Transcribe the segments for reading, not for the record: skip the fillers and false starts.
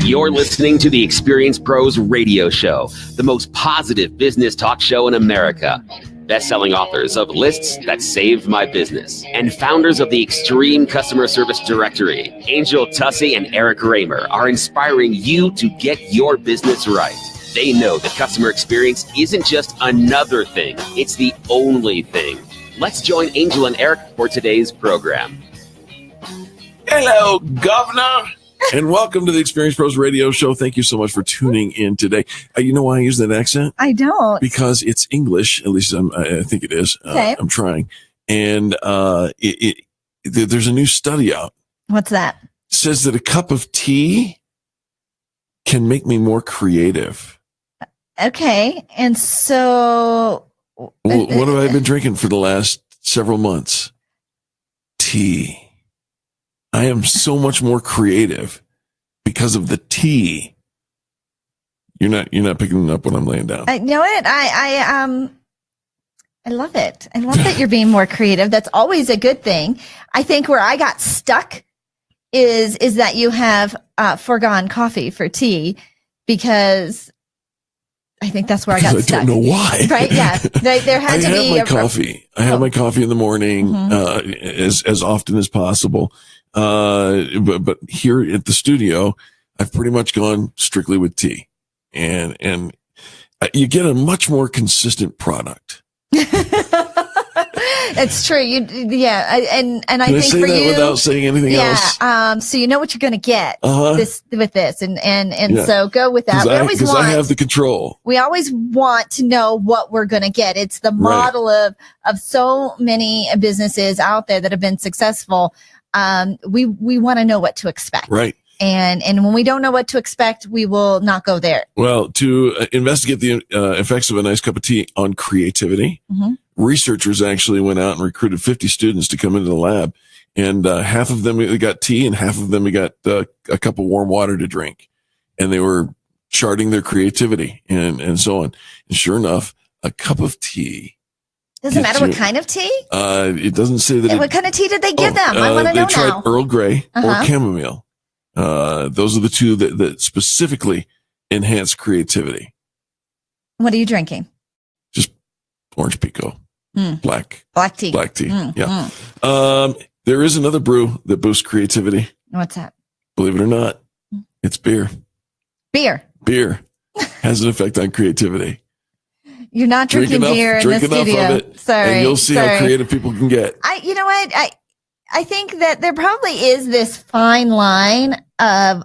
You're listening to the Experience Pros Radio Show, the most positive business talk show in America. Best-selling authors of Lists That Saved My Business and founders of the Extreme Customer Service Directory, Angel Tussey and Eric Raymer, are inspiring you to get your business right. They know that customer experience isn't just another thing, it's the only thing. Let's join Angel and Eric for today's program. Hello, Governor. And welcome to the Experience Pros Radio Show. Thank you so much for tuning in today. You know why I use that accent? I don't. Because it's English. At least I think it is. Okay. I'm trying. And there's a new study out. What's that? It says that a cup of tea can make me more creative. Okay. And so... What have I been drinking for the last several months? Tea. I am so much more creative because of the tea. You're not picking up what I'm laying down. You know what? I love it. I love that you're being more creative. That's always a good thing. I think where I got stuck is that you have foregone coffee for tea, because I think that's where I got stuck. I don't know why. Right? Yeah. There had to be coffee. I have my coffee in the morning, as often as possible. But here at the studio, I've pretty much gone strictly with tea, and you get a much more consistent product. It's true. And I think say for that you, without saying anything else. So you know what you're going to get this, and Yeah. so go with that. Because I have the control. We always want to know what we're going to get. It's the model of so many businesses out there that have been successful. We want to know what to expect. Right. And when we don't know what to expect, we will not go there. Well, to investigate the effects of a nice cup of tea on creativity, researchers actually went out and recruited 50 students to come into the lab, and half of them got tea and half of them got a cup of warm water to drink, and they were charting their creativity and so on. And sure enough, a cup of tea. Doesn't matter what kind of tea? It doesn't say that. What kind of tea did they give them? I want to know now. They tried Earl Grey or chamomile. Those are the two that specifically enhance creativity. What are you drinking? Just orange pico. Black tea. Yeah. There is another brew that boosts creativity. What's that? Believe it or not, it's beer. Beer has an effect on creativity. You're not drinking beer in the studio. Drink enough of it, Sorry. and you'll see how creative people can get. You know what? I think that there probably is this fine line of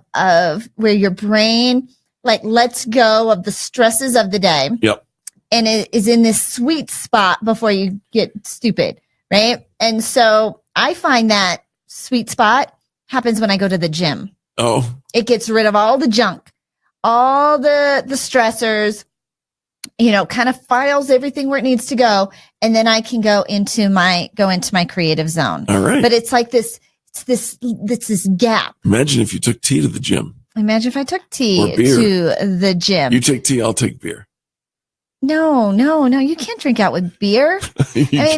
where your brain lets go of the stresses of the day. Yep. And it is in this sweet spot before you get stupid, right? And so I find that sweet spot happens when I go to the gym. Oh. It gets rid of all the junk, all the stressors, kind of files everything where it needs to go. And then I can go into my creative zone. All right. But it's like this gap. Imagine if you took tea to the gym. Imagine if I took tea to the gym. You take tea, I'll take beer. No, you can't drink out with beer. Because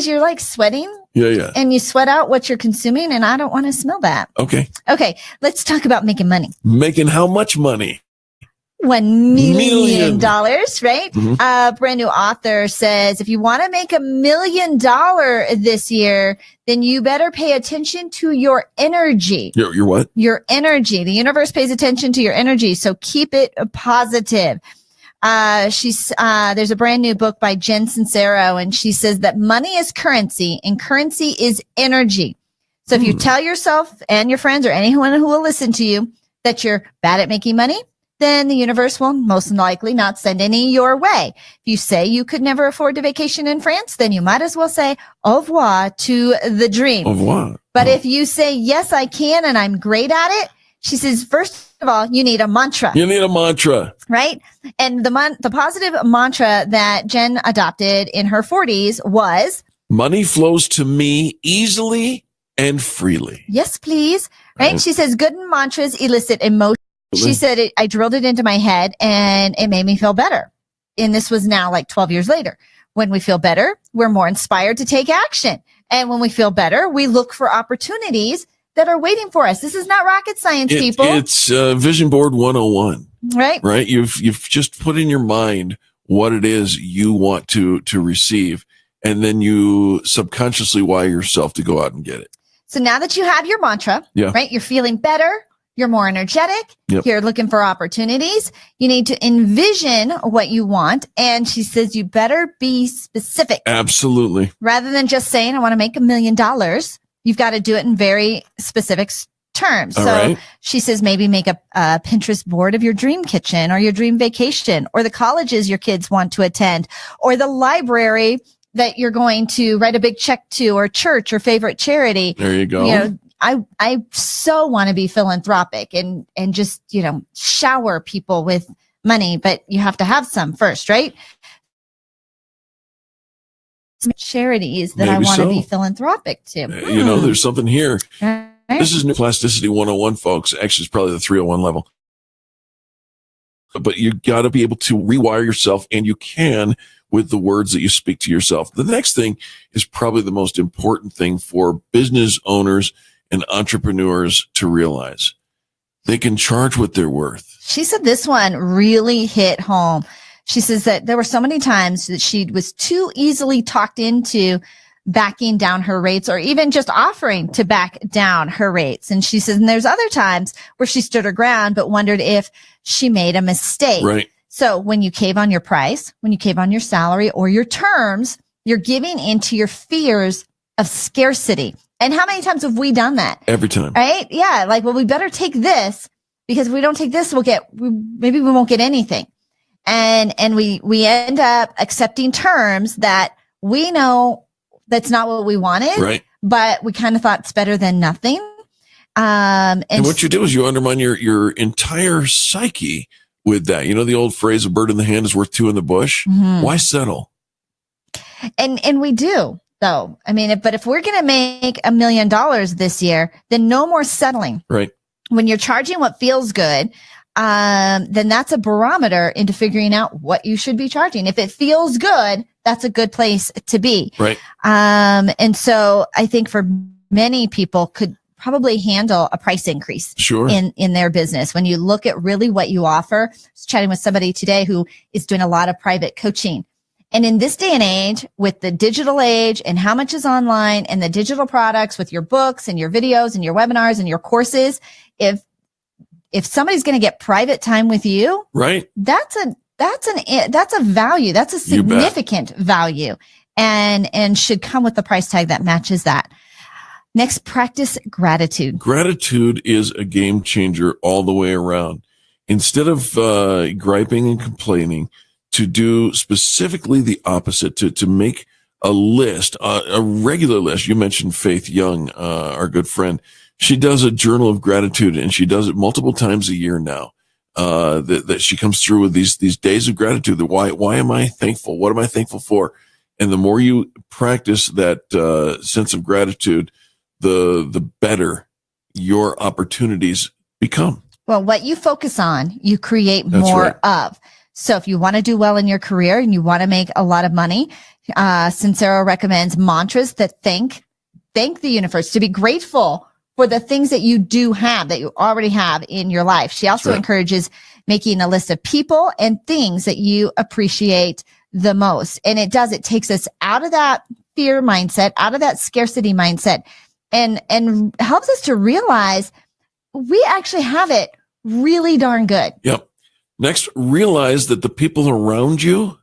you're sweating. Yeah. And you sweat out what you're consuming, and I don't want to smell that. Okay, let's talk about making money. Making how much money? $1 million, right? Mm-hmm. A brand new author says, if you want to make $1 million this year, then you better pay attention to your energy. Your what? Your energy. The universe pays attention to your energy, so keep it positive. There's a brand new book by Jen Sincero, and she says that money is currency and currency is energy. So if you tell yourself and your friends or anyone who will listen to you that you're bad at making money, then the universe will most likely not send any your way. If you say you could never afford to vacation in France, then you might as well say au revoir to the dream. Au revoir. But if you say, yes, I can, and I'm great at it, she says, first of all, you need a mantra. Right? And the positive mantra that Jen adopted in her 40s was, money flows to me easily and freely. Yes, please. Right? She says, good mantras elicit emotion. She said, I drilled it into my head and it made me feel better. And this was now 12 years later. When we feel better, we're more inspired to take action. And when we feel better, we look for opportunities that are waiting for us. This is not rocket science, people. It's Vision Board 101. Right. Right. You've just put in your mind what it is you want to receive, and then you subconsciously wire yourself to go out and get it. So now that you have your mantra, right, you're feeling better, you're more energetic, you're looking for opportunities, you need to envision what you want. And she says you better be specific. Absolutely. Rather than just saying, I want to make $1 million, you've got to do it in very specific terms. So she says maybe make a Pinterest board of your dream kitchen or your dream vacation or the colleges your kids want to attend or the library that you're going to write a big check to, or church or favorite charity. There you go. You know, I so want to be philanthropic and just, you know, shower people with money, but you have to have some first, right? Some charities that I want to be philanthropic to. You know, there's something here. Right. This is Neuroplasticity 101, folks. Actually, it's probably the 301 level. But you got to be able to rewire yourself, and you can with the words that you speak to yourself. The next thing is probably the most important thing for business owners and entrepreneurs to realize. They can charge what they're worth. She said this one really hit home. She says that there were so many times that she was too easily talked into backing down her rates, or even just offering to back down her rates. And she says, and there's other times where she stood her ground, but wondered if she made a mistake. Right. So when you cave on your price, when you cave on your salary or your terms, you're giving into your fears of scarcity. And how many times have we done that? Every time. Right? Yeah. Like, well, we better take this, because if we don't take this, maybe we won't get anything. And we end up accepting terms that we know that's not what we wanted, right? But we kind of thought it's better than nothing. And what you do is you undermine your entire psyche with that. You know, the old phrase, a bird in the hand is worth two in the bush. Mm-hmm. Why settle? And we do, though. I mean, but if we're going to make $1 million this year, then no more settling. Right. When you're charging what feels good, then that's a barometer into figuring out what you should be charging. If it feels good, that's a good place to be. Right. And so I think for many people could probably handle a price increase in their business. When you look at really what you offer. I was chatting with somebody today who is doing a lot of private coaching. And in this day and age, with the digital age and how much is online and the digital products with your books and your videos and your webinars and your courses, if somebody's going to get private time with you, right, that's a value. That's a significant value, and should come with the price tag that matches that. Next, practice gratitude. Gratitude is a game changer all the way around. Instead of griping and complaining, to do specifically the opposite, to make a list, a regular list. You mentioned Faith Young, our good friend. She does a journal of gratitude, and she does it multiple times a year now. That she comes through with these days of gratitude. That why am I thankful? What am I thankful for? And the more you practice that sense of gratitude, the better your opportunities become. Well, what you focus on, you create more of. So if you want to do well in your career and you want to make a lot of money, Sincero recommends mantras that thank the universe, to be grateful for the things that you do have, that you already have in your life. She also encourages making a list of people and things that you appreciate the most. And it takes us out of that fear mindset, out of that scarcity mindset, and helps us to realize we actually have it really darn good. Yep. Next, realize that the people around you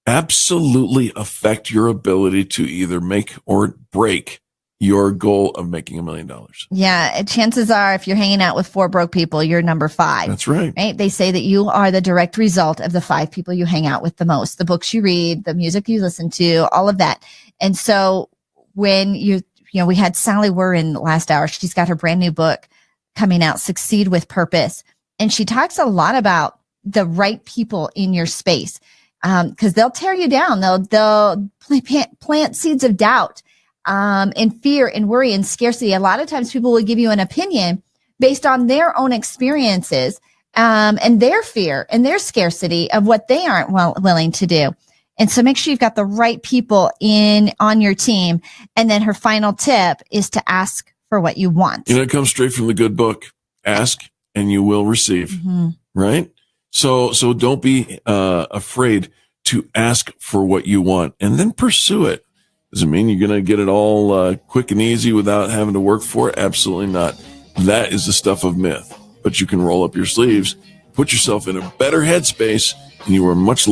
absolutely affect your ability to either make or break your goal of making $1 million. Yeah. Chances are, if you're hanging out with 4 broke people, you're number 5. That's right. Right. They say that you are the direct result of the 5 people you hang out with the most, the books you read, the music you listen to, all of that. And so when we had Sally Warren last hour, she's got her brand new book coming out, Succeed with Purpose. And she talks a lot about the right people in your space. Cause they'll tear you down. They'll plant seeds of doubt, and fear and worry and scarcity. A lot of times people will give you an opinion based on their own experiences, and their fear and their scarcity of what they aren't willing to do. And so make sure you've got the right people on your team. And then her final tip is to ask for what you want. It comes straight from the good book. Ask and you will receive. Mm-hmm. Right? So don't be afraid to ask for what you want and then pursue it. Does it mean you're going to get it all quick and easy without having to work for it? Absolutely not. That is the stuff of myth. But you can roll up your sleeves, put yourself in a better headspace, and you are much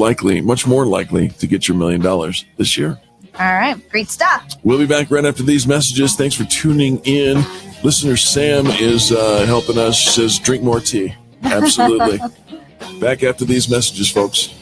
more likely to get your $1 million this year. All right. Great stuff. We'll be back right after these messages. Thanks for tuning in. Listener Sam is helping us. She says, drink more tea. Absolutely. Back after these messages, folks.